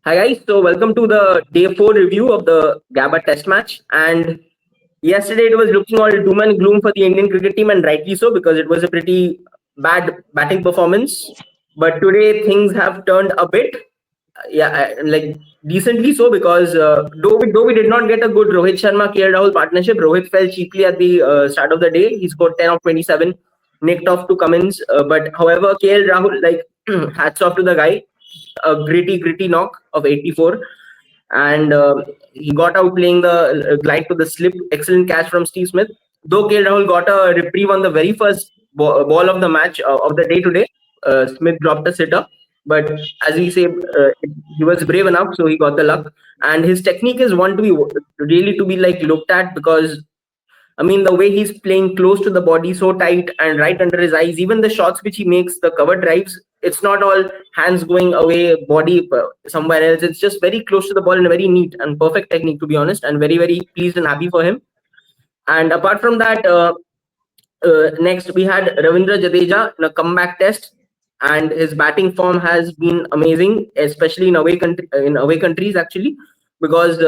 Hi guys, so welcome to the day 4 review of the Gabba test match. And yesterday it was looking all doom and gloom for the Indian cricket team, and rightly so because it was a pretty bad batting performance. But today things have turned a bit, like decently so because though we did not get a good Rohit Sharma KL Rahul partnership, Rohit fell cheaply at the start of the day. He scored 10 of 27, nicked off to Cummins. But however, KL Rahul, like hats off to the guy, a gritty knock of 84, and he got out playing the glide to the slip. Excellent catch from Steve Smith. Though KL Rahul got a reprieve on the very first ball of the match of the day today, Smith dropped a sitter. But as we say, he was brave enough, so he got the luck. And his technique is one to be really to be like looked at because I mean, the way he's playing close to the body, so tight and right under his eyes, even the shots which he makes, the cover drives, it's not all hands going away, body somewhere else. It's just very close to the ball and very neat and perfect technique, to be honest, and very, very pleased and happy for him. And apart from that, next we had Ravindra Jadeja in a comeback test, and his batting form has been amazing, especially in away countries actually, because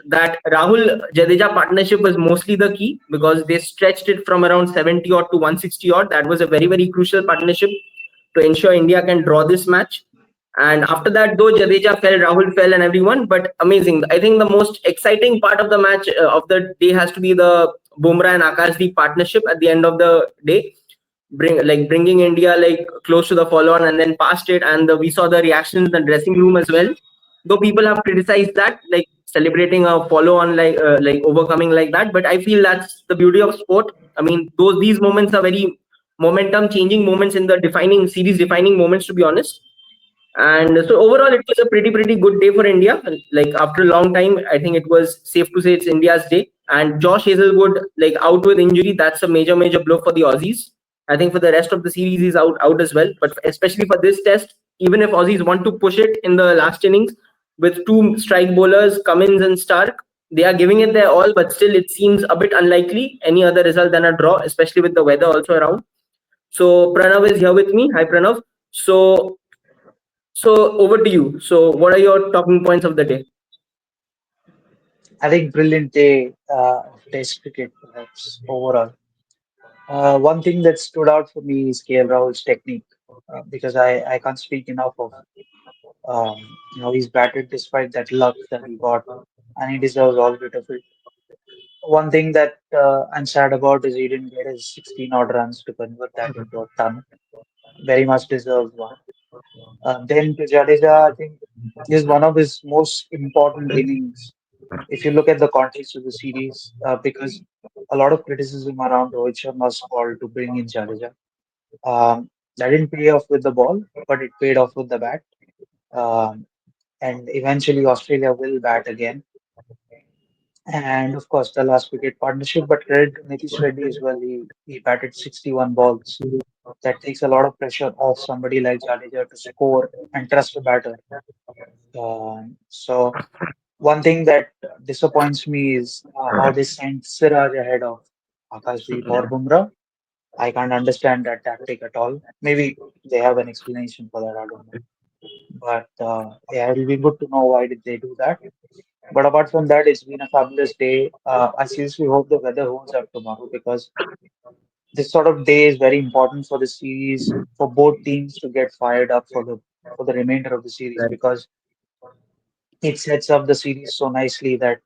that Rahul Jadeja partnership was mostly the key because they stretched it from around 70 odd to 160 odd. That was a very very crucial partnership to ensure India can draw this match. And after that, though Jadeja fell, Rahul fell, and everyone, but amazing. I think the most exciting part of the match of the day has to be the Bumrah and Akashdeep partnership at the end of the day, bringing India like close to the follow on and then past it, and we saw the reactions in the dressing room as well. Though people have criticized that, like celebrating a follow on like overcoming like that, but I feel that's the beauty of sport. I mean, these moments are very momentum changing moments in the defining series defining moments, to be honest. And so overall, it was a pretty good day for India. Like after a long time, I think it was safe to say it's India's day. And Josh Hazelwood, like out with injury, that's a major blow for the Aussies. I think for the rest of the series, he's out as well. But especially for this test, even if Aussies want to push it in the last innings with two strike bowlers, Cummins and Stark, they are giving it their all. But still, it seems a bit unlikely any other result than a draw, especially with the weather also around. So Pranav is here with me. Hi, Pranav. So over to you. So what are your talking points of the day? I think brilliant day of Test cricket, perhaps overall. One thing that stood out for me is KL Rahul's technique, because I can't speak enough of he's batted despite that luck that he got, and he deserves all bit of it. One thing that I'm sad about is he didn't get his 16 odd runs to convert that into a ton. Very much deserved one. Then to Jadeja, I think is one of his most important innings if you look at the context of the series, because a lot of criticism around Rohit Sharma's call to bring in Jadeja. That didn't pay off with the ball, but it paid off with the bat. Um, and eventually Australia will bat again. And of course, the last wicket partnership, but credit to Nitish Reddy as well. He batted 61 balls. That takes a lot of pressure off somebody like Jadeja to score and trust the batter. So one thing that disappoints me is how they sent Siraj ahead of Akashdeep or Bumrah. I can't understand that tactic at all. Maybe they have an explanation for that. I don't know. But yeah, it'll be good to know why did they do that. But apart from that, it's been a fabulous day. I seriously hope the weather holds up tomorrow because this sort of day is very important for the series for both teams to get fired up for the remainder of the series Right. because it sets up the series so nicely that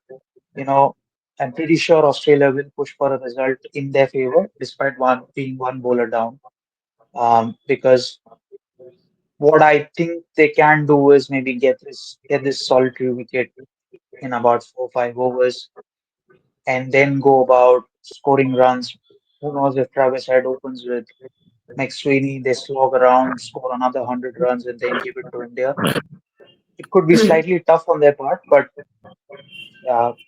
you know, I'm pretty sure Australia will push for a result in their favor, despite one being one bowler down. Because what I think they can do is maybe get this solitary wicket in about 4 5 overs, and then go about scoring runs. Who knows if Travis Head opens with McSweeney, they slog around, score another 100 runs, and then give it to India. It could be slightly tough on their part, but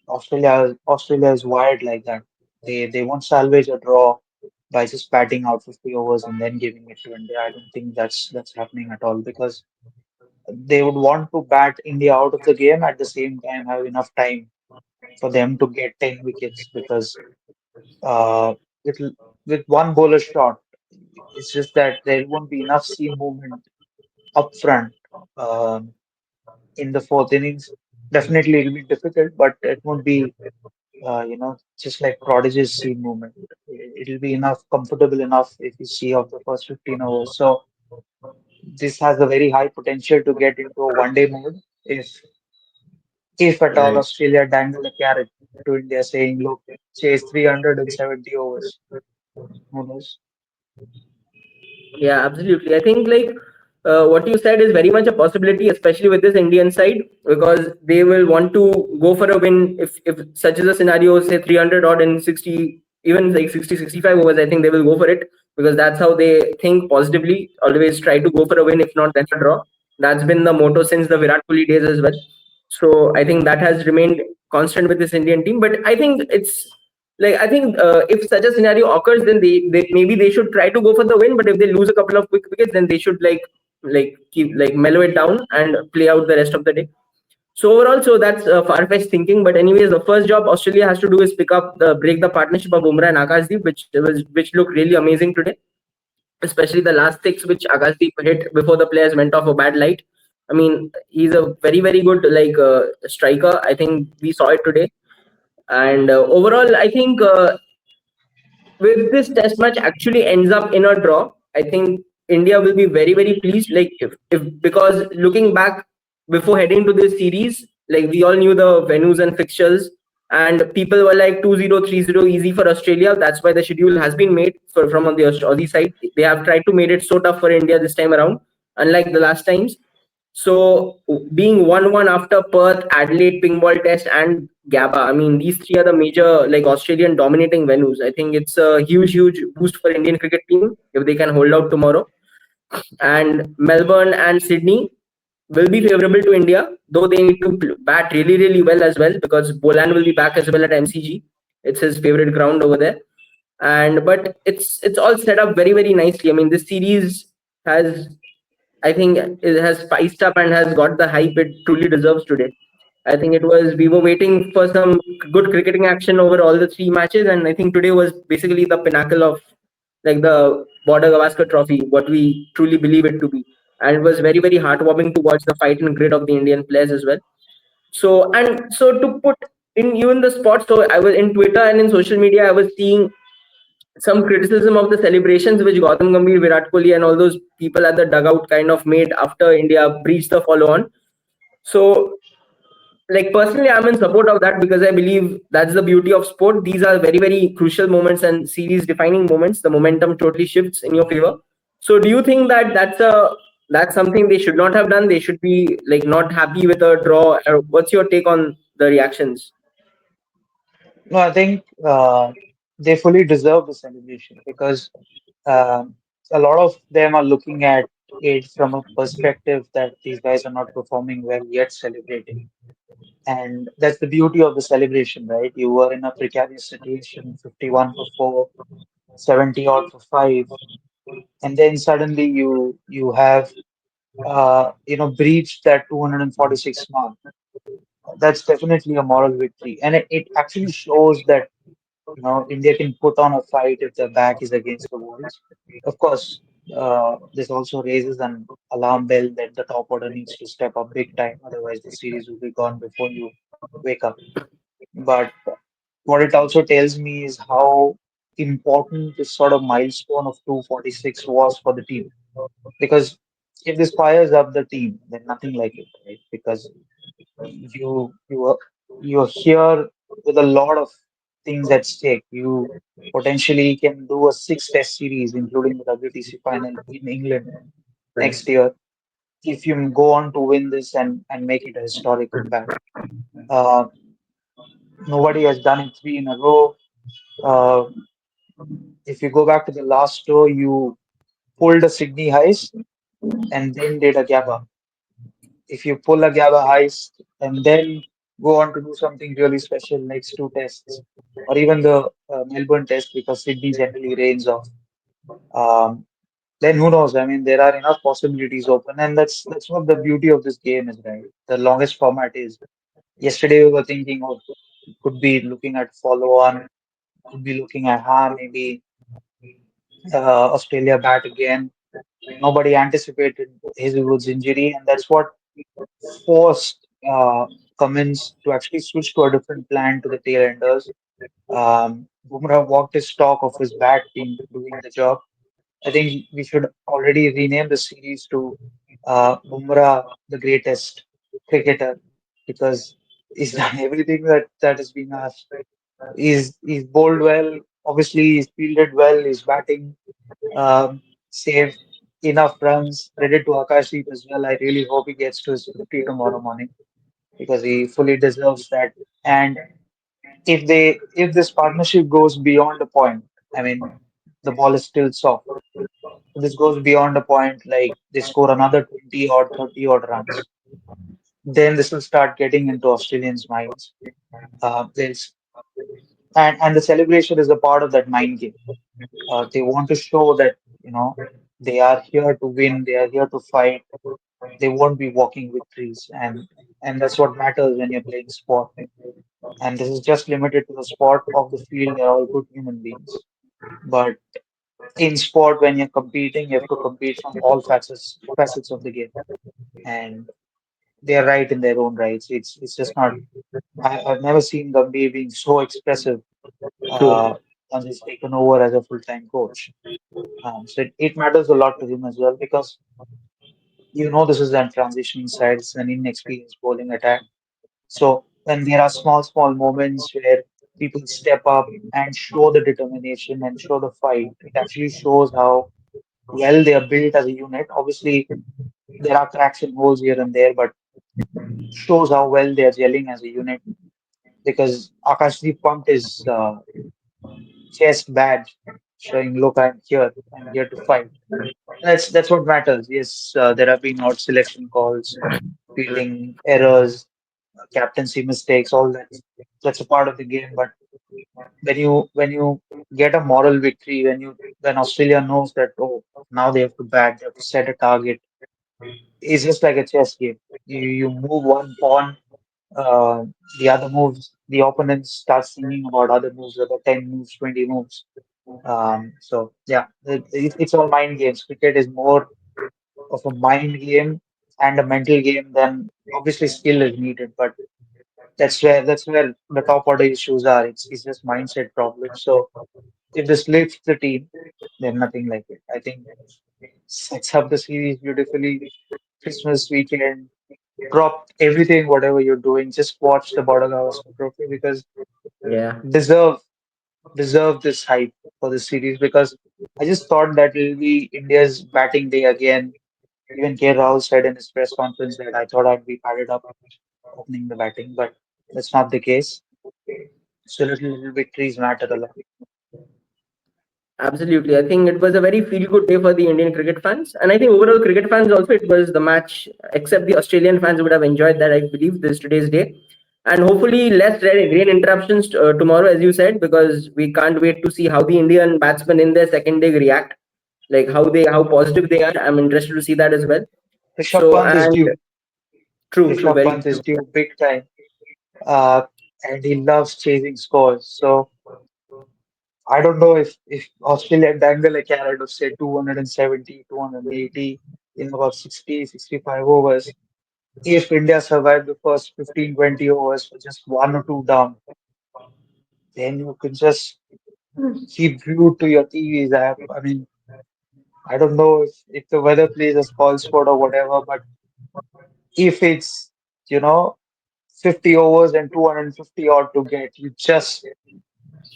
Australia is wired like that. They won't salvage a draw by just batting out 50 overs and then giving it to India. I don't think that's happening at all because they would want to bat India out of the game at the same time have enough time for them to get 10 wickets because uh, with with one bowler shot, it's just that there won't be enough seam movement up front. Um, in the fourth innings. Definitely, it'll be difficult, but it won't be, just like Prodigy's seed movement. It'll be enough, comfortable enough if you see of the first 15 overs. So this has a very high potential to get into a one-day mode if at all Right. Australia dangle a carrot to India saying, look, chase 370 overs. Who knows? Yeah, absolutely. I think like what you said is very much a possibility, especially with this Indian side, because they will want to go for a win if such is a scenario, say 300 odd in 60, even like 60, 65 overs. I think they will go for it because that's how they think positively. Always try to go for a win, if not then a draw. That's been the motto since the Virat Kohli days as well. So I think that has remained constant with this Indian team. But I think it's like I think if such a scenario occurs, then they maybe they should try to go for the win. But if they lose a couple of quick wickets, then they should like keep like mellow it down and play out the rest of the day. So overall, so that's far-fetched thinking. But anyways, the first job Australia has to do is break the partnership of Bumrah and Akashdeep, which looked really amazing today, especially the last six which Akashdeep hit before the players went off a bad light. I mean, he's a very very good striker. I think we saw it today. And overall, I think if this test match actually ends up in a draw, I think India will be very, very pleased. Like if because looking back before heading to this series, like we all knew the venues and fixtures, and people were like 2-0, 3-0 easy for Australia. That's why the schedule has been made from on the Aussie side. They have tried to make it so tough for India this time around, unlike the last times. So being 1-1 after Perth, Adelaide, Ping Ball Test, and Gabba, I mean these three are the major like Australian dominating venues. I think it's a huge, huge boost for Indian cricket team if they can hold out tomorrow. And Melbourne and Sydney will be favorable to India, though they need to bat really, really well as well because Bolan will be back as well at MCG. It's his favorite ground over there. And but it's all set up very, very nicely. I mean, this series has I think it has spiced up and has got the hype it truly deserves today. I think it was we were waiting for some good cricketing action over all the three matches, and I think today was basically the pinnacle of like the Border Gavaskar Trophy, what we truly believe it to be. And it was very very heartwarming to watch the fight and grit of the Indian players as well. So to put in you in the spot, so I was in Twitter and in social media, I was seeing some criticism of the celebrations which Gautam Gambhir, Virat Kohli, and all those people at the dugout kind of made after India breached the follow-on. So, like personally, I'm in support of that because I believe that's the beauty of sport. These are very, very crucial moments and series-defining moments. The momentum totally shifts in your favor. So, do you think that that's something they should not have done? They should be like not happy with a draw. Or what's your take on the reactions? No, I think they fully deserve the celebration because um, a lot of them are looking at it from a perspective that these guys are not performing well yet celebrating. And that's the beauty of the celebration, right? You were in a precarious situation, 51 for 4, 70 odd for 5, and then suddenly you have breached that 246 mark. That's definitely a moral victory, and it actually shows that India can put on a fight if their back is against the walls. Of course, this also raises an alarm bell that the top order needs to step up big time, otherwise the series will be gone before you wake up. But what it also tells me is how important this sort of milestone of 246 was for the team. Because if this fires up the team, then nothing like it, right? Because you're here with a lot of things at stake. You potentially can do a six-test series, including the WTC final in England next year, if you go on to win this and make it a historic comeback. Uh, Nobody has done it three in a row. Uh, if you go back to the last tour, you pulled a Sydney heist and then did a Gabba. If you pull a Gabba heist and then go on to do something really special next two tests, or even the Melbourne test because Sydney generally rains off, um, then who knows? I mean, there are enough possibilities open, and that's what the beauty of this game is, right? The longest format is. Yesterday we were thinking of could be looking at follow on, could be looking at maybe Australia bat again. Nobody anticipated his Wood's injury, and that's what forced Cummins to actually switch to a different plan to the tail enders. Bumrah walked his talk of his bat being doing the job. I think we should already rename the series to Bumrah, the greatest cricketer, because he's done everything that is being asked. He's bowled well, obviously he's fielded well, he's batting, saved enough runs. Credit to Akashdeep as well. I really hope he gets to his 50 tomorrow morning because he fully deserves that. And if this partnership goes beyond a point, I mean, the ball is still soft. If this goes beyond a point, like they score another 20 or 30 odd runs, then this will start getting into Australians' minds. There's and the celebration is a part of that mind game. They want to show that they are here to win, they are here to fight. They won't be walking victories, and that's what matters when you're playing sport. And this is just limited to the sport of the field. They're all good human beings, but in sport, when you're competing, you have to compete from all facets of the game, and they're right in their own rights. It's just not. I've never seen Gambhir being so expressive True. uh, once he's taken over as a full-time coach. So it matters a lot to him as well because this is a transitioning side. It's an inexperienced bowling attack. So when there are small moments where people step up and show the determination and show the fight, it actually shows how well they are built as a unit. Obviously, there are cracks and holes here and there, but shows how well they are gelling as a unit. Because Akashdeep pumped his chest badge, showing, "Look, I'm here to fight." That's what matters. Yes, there have been odd selection calls, fielding errors, captaincy mistakes, all that. That's a part of the game. But when you get a moral victory, when Australia knows that, oh, now they have to bat, they have to set a target. It's just like a chess game. You move one pawn, uh, the other moves, the opponent starts thinking about other moves, about 10 moves, 20 moves. So yeah, it's all mind games. Cricket is more of a mind game and a mental game. Then obviously skill is needed, but that's where the top order issues are. It's just mindset problems. So if this lifts the team, then nothing like it. I think sets up the series beautifully. Christmas weekend, drop everything, whatever you're doing, just watch the Border Gavaskar Trophy because Yeah. deserve deserve this hype for this series because I just thought that it'll be India's batting day again. Even K. Rahul said in his press conference that I thought I'd be padded up opening the batting, but that's not the case. So little victories matter a lot. Absolutely. I think it was a very feel good day for the Indian cricket fans. And I think overall cricket fans also, it was the match, except the Australian fans would have enjoyed that, I believe, this today's day. And hopefully less rain interruptions tomorrow, as you said, because we can't wait to see how the Indian batsmen in their second day react, like how positive they are. I'm interested to see that as well. Rishabh So, Pant is and due. true, Rishabh very Pant is true. due big time, uh, and he loves chasing scores. So I don't know if Australia dangle a carrot of say 270, 280 in about 60, 65 overs. If India survive the first 15, 20 overs for just one or two down, then you can just keep glued to your TVs. I mean, I don't know if the weather plays a spoil sport or whatever, but if it's, you know, 50 overs and 250 odd to get, you just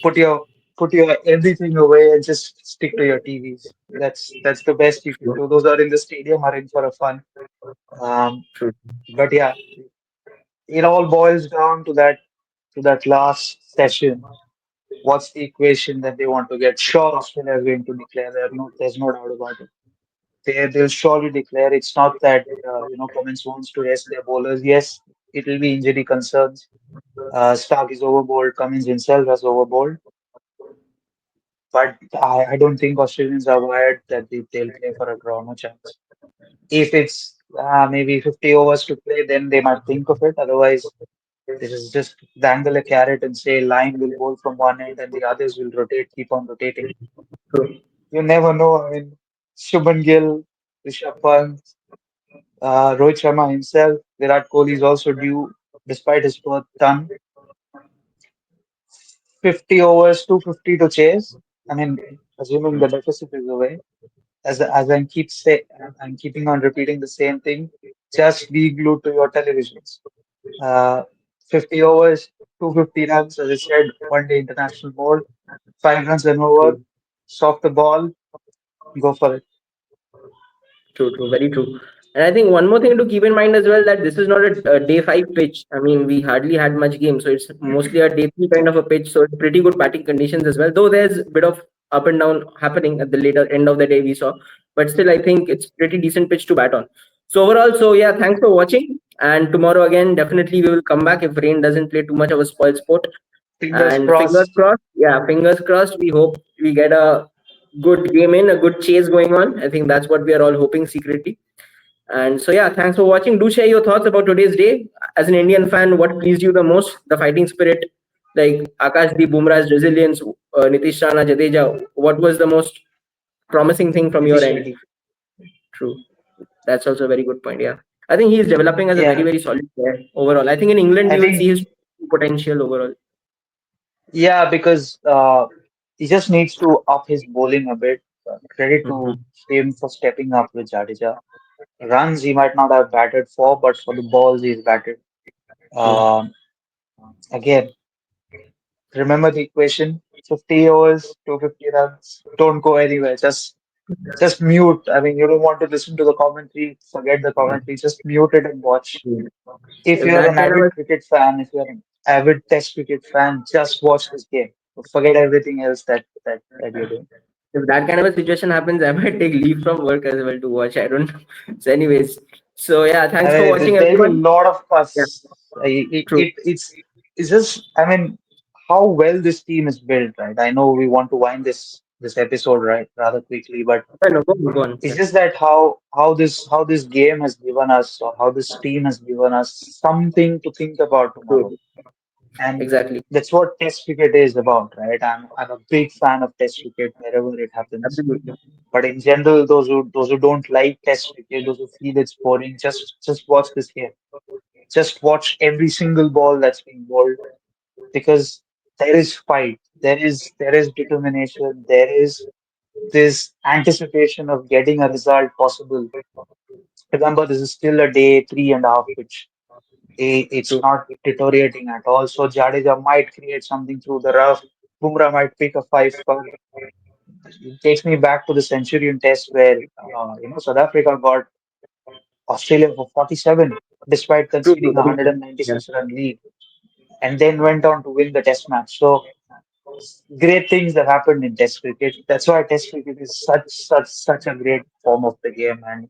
put your put your everything away and just stick to your TVs. That's the best you can do. Those are in the stadium are in for a fun. Um, True. but yeah, it all boils down to that last session. What's the equation that they want to get? Sure, Australia is going to declare. There's no doubt about it. They'll surely declare. It's not that Cummins wants to rest their bowlers. Yes, it will be injury concerns. Stark is overbowled. Cummins himself has overbowled. But I don't think Australians are wired that they'll play for a draw. No chance. If it's maybe 50 overs to play, then they might think of it. Otherwise, this is just dangle a carrot and say line will bowl from one end and the others will rotate, keep on rotating. True. You never know. I mean, Shubman Gill, Rishabh Pant. Rohit Sharma himself, Virat Kohli is also due, despite his fourth ton, 50 overs, 250 to chase. I mean, assuming the deficit is away, as I'm keeping on repeating the same thing. Just be glued to your televisions. Uh, 50 overs, 250 runs, as I said, one day international mode, 5 runs and over, True. soft the ball, go for it. True, true, very true. And I think one more thing to keep in mind as well, that this is not a day five pitch. I mean, we hardly had much game, so it's mostly a day three kind of a pitch. So it's pretty good batting conditions as well. Though there's a bit of up and down happening at the later end of the day we saw, but still I think it's pretty decent pitch to bat on. So overall, so yeah, thanks for watching. And tomorrow again, definitely we will come back if rain doesn't play too much of a spoil sport. Fingers And fingers crossed. crossed, yeah, fingers crossed. We hope we get a good game in, a good chase going on. I think that's what we are all hoping secretly. And so, yeah, thanks for watching. Do share your thoughts about today's day. As an Indian fan, what pleased you the most? The fighting spirit, like Akashdeep, Bumrah's resilience, Nitish Rana, Jadeja. What was the most promising thing from your Nitish end? Reddy. True. That's also a very good point. Yeah. I think he is developing as a very, Yeah, very solid player overall. I think in England, I we will see think, his potential overall. yeah, because he just needs to up his bowling a bit. Credit to Mhm. him for stepping up with Jadeja. Runs he might not have batted for, but for the balls he's batted. True. Um, Again, remember the equation: 50 overs, 250 runs. Don't go anywhere. Just mute. I mean, you don't want to listen to the commentary. Forget the commentary. Just mute it and watch. True. If If you're that an kind of avid a cricket fan, if you're an avid Test cricket fan, just watch this game. Forget everything else that you're doing. if that kind of a situation happens, I might take leave from work as well to watch. I don't know. So, anyways, so yeah, I thanks for mean, watching, there'll be a everyone. lot of Yeah, fuss. true. It's just, I mean, how well this team is built, right? I know we want to wind this episode right rather quickly, but Yeah, no, go on, go on. it's Yeah, just that how this game has given us, or how this team has given us something to think about tomorrow, true. and Exactly. that's what Test cricket is about, right? I'm a big fan of Test cricket wherever it happens. Absolutely. But in general, those who don't like Test cricket, those who feel it's boring, just watch this game. Just watch every single ball that's being bowled, because there is fight, there is determination, there is this anticipation of getting a result possible. Remember, this is still a day 3.5 pitch. It's True. not deteriorating at all. So Jadeja might create something through the rough. Bumrah might pick a five for. It takes me back to the Centurion Test where South Africa got Australia for 47, despite True. True. conceding a Very true. Yeah. 196 run lead, and then went on to win the Test match. So great things that happened in Test cricket. That's why Test cricket is such a great form of the game, and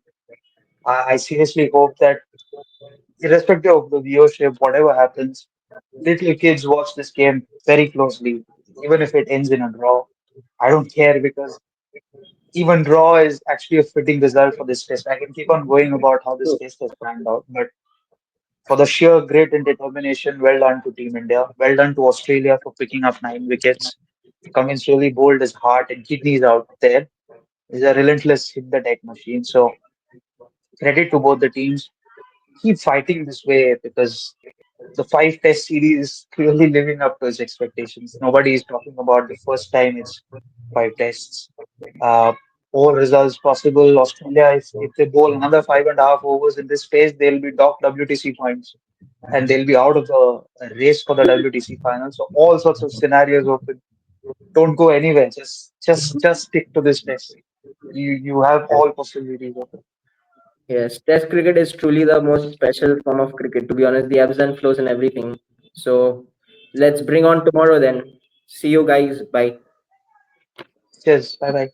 I seriously hope that, irrespective of the viewership, whatever happens, little kids watch this game very closely, even if it ends in a draw. I don't care, because even draw is actually a fitting result for this test. I can keep on going about how this True. test has panned out, but for the sheer grit and determination, well done to Team India. Well done to Australia for picking up 9 wickets. Cummins really bowled his heart and kidneys out there. He's a relentless hit the deck machine. So credit to both the teams. Keep fighting this way, because the 5 test series is clearly living up to its expectations. Nobody is talking about the first time it's 5 tests. Uh, More results possible. Australia, if they bowl another 5.5 overs in this phase, they'll be docked WTC points, and they'll be out of the race for the WTC final. So all sorts of scenarios open. Don't go anywhere. Just stick to this test. You have Yes. all possibilities open. Yes. Test cricket is truly the most special form of cricket. To be honest, the ebbs and flows and everything. So let's bring on tomorrow then. See you guys. Bye. Cheers. Bye bye.